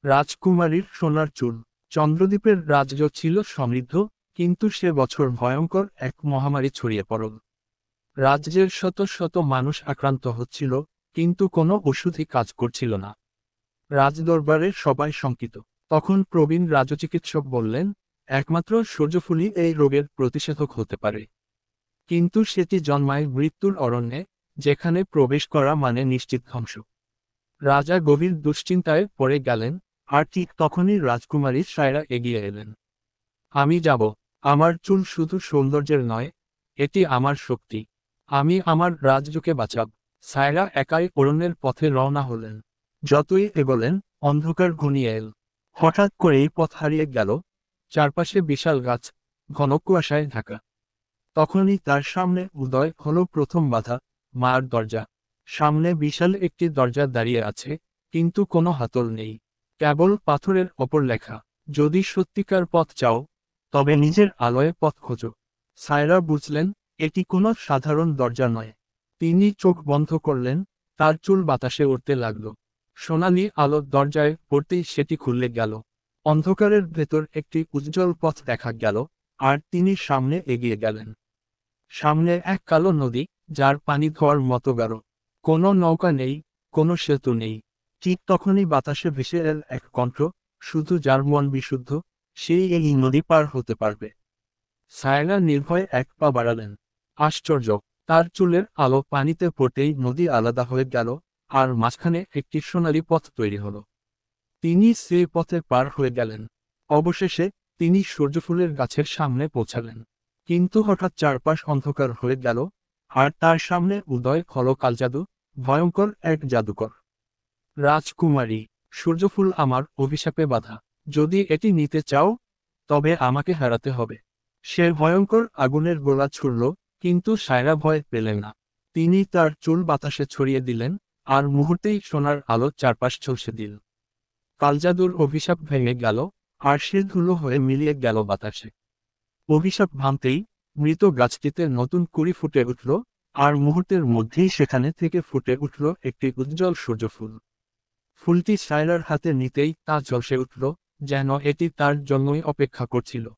রাজকুমারীর সোনার চুল। চন্দ্রদ্বীপের রাজ্য ছিল সমৃদ্ধ, কিন্তু সে বছর ভয়ঙ্কর এক মহামারী ছড়িয়ে পড়ল। রাজ্যের শত শত মানুষ আক্রান্ত হচ্ছিল, কিন্তু কোনো ওষুধই কাজ করছিল না। রাজদরবারে সবাই শঙ্কিত। তখন প্রবীণ রাজচিকিৎসক বললেন, একমাত্র সূর্যফুলই এই রোগের প্রতিষেধক হতে পারে। কিন্তু সেটি জন্মায় মৃত্যুর অরণ্যে, যেখানে প্রবেশ করা মানে নিশ্চিত ধ্বংস। রাজা গভীর দুশ্চিন্তায় পড়ে গেলেন, আর ঠিক তখনই রাজকুমারী সায়রা এগিয়ে এলেন। আমি যাব। আমার চুল শুধু সৌন্দর্যের নয়, এটি আমার শক্তি। আমি আমার রাজ্যকে বাঁচাব। সায়রা একাই অরণ্যের পথে রওনা হলেন। যতই এগোলেন, অন্ধকার ঘনিয়ে এল। হঠাৎ করেই পথ হারিয়ে গেল। চারপাশে বিশাল গাছ, ঘন কুয়াশায় ঢাকা। তখনই তার সামনে উদয় হলো প্রথম বাধা, মার দরজা। সামনে বিশাল একটি দরজা দাঁড়িয়ে আছে, কিন্তু কোনো হাতল নেই। কেবল পাথরের ওপর লেখা, যদি সত্যিকার পথ চাও, তবে নিজের আলোয় পথ খোঁজো। সায়রা বুঝলেন, এটি কোনো সাধারণ দরজা নয়। তিনি চোখ বন্ধ করলেন, তার চুল বাতাসে উড়তে লাগল। সোনালি আলো দরজায় পড়তেই সেটি খুলে গেল। অন্ধকারের ভেতর একটি উজ্জ্বল পথ দেখা গেল, আর তিনি সামনে এগিয়ে গেলেন। সামনে এক কালো নদী, যার পানি ধোয়ার মতো গাঢ়। কোনো নৌকা নেই, কোনো সেতু নেই। ঠিক তখনই বাতাসে ভেসে এল এক কণ্ঠ, শুধু যার মন বিশুদ্ধ, সেই এই নদী পার হতে পারবে। সায়রা নির্ভয়ে এক পা বাড়ালেন। আশ্চর্য, তার চুলের আলো পানিতে পড়তেই নদী আলাদা হয়ে গেল, আর মাঝখানে একটি সোনালী পথ তৈরি হলো। তিনি সেই পথে পার হয়ে গেলেন। অবশেষে তিনি সূর্যফুলের গাছের সামনে পৌঁছালেন। কিন্তু হঠাৎ চারপাশ অন্ধকার হয়ে গেল, আর তার সামনে উদয় হলো কালজাদু, ভয়ঙ্কর এক জাদুকর। রাজকুমারী, সূর্যফুল আমার অভিশাপে বাঁধা। যদি এটি নিতে চাও, তবে আমাকে হারাতে হবে। সে ভয়ঙ্কর আগুনের গোলা ছুড়ল, কিন্তু সায়রা ভয় পেলেন না। তিনি তার চুল বাতাসে ছড়িয়ে দিলেন, আর মুহূর্তেই সোনার আলো চারপাশ ঝলসে দিল। কালজাদুর অভিশাপ ভেঙে গেল, আর সে ধুলো হয়ে মিলিয়ে গেল বাতাসে। অভিশাপ ভাঙতেই মৃত গাছটিতে নতুন কুঁড়ি ফুটে উঠল, আর মুহূর্তের মধ্যেই সেখানে থেকে ফুটে উঠল একটি উজ্জ্বল সূর্যফুল। ফুলটি সায়রার হাতে নিতেই তা ঝলসে উঠল, যেন এটি তার জন্যই অপেক্ষা করছিল।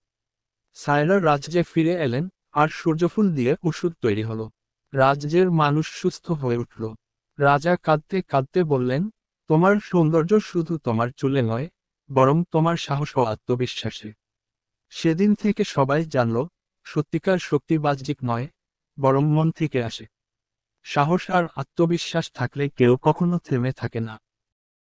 সায়রা রাজ্যে ফিরে এলেন, আর সূর্যফুল দিয়ে ওষুধ তৈরি হলো। রাজ্যের মানুষ সুস্থ হয়ে উঠল। রাজা কাঁদতে কাঁদতে বললেন, তোমার সৌন্দর্য শুধু তোমার চুলে নয়, বরং তোমার সাহস ও আত্মবিশ্বাসে। সেদিন থেকে সবাই জানল, সত্যিকার শক্তি বাহ্যিক নয়, বরং মন থেকে আসে। সাহস আর আত্মবিশ্বাস থাকলে কেউ কখনো থেমে থাকে না।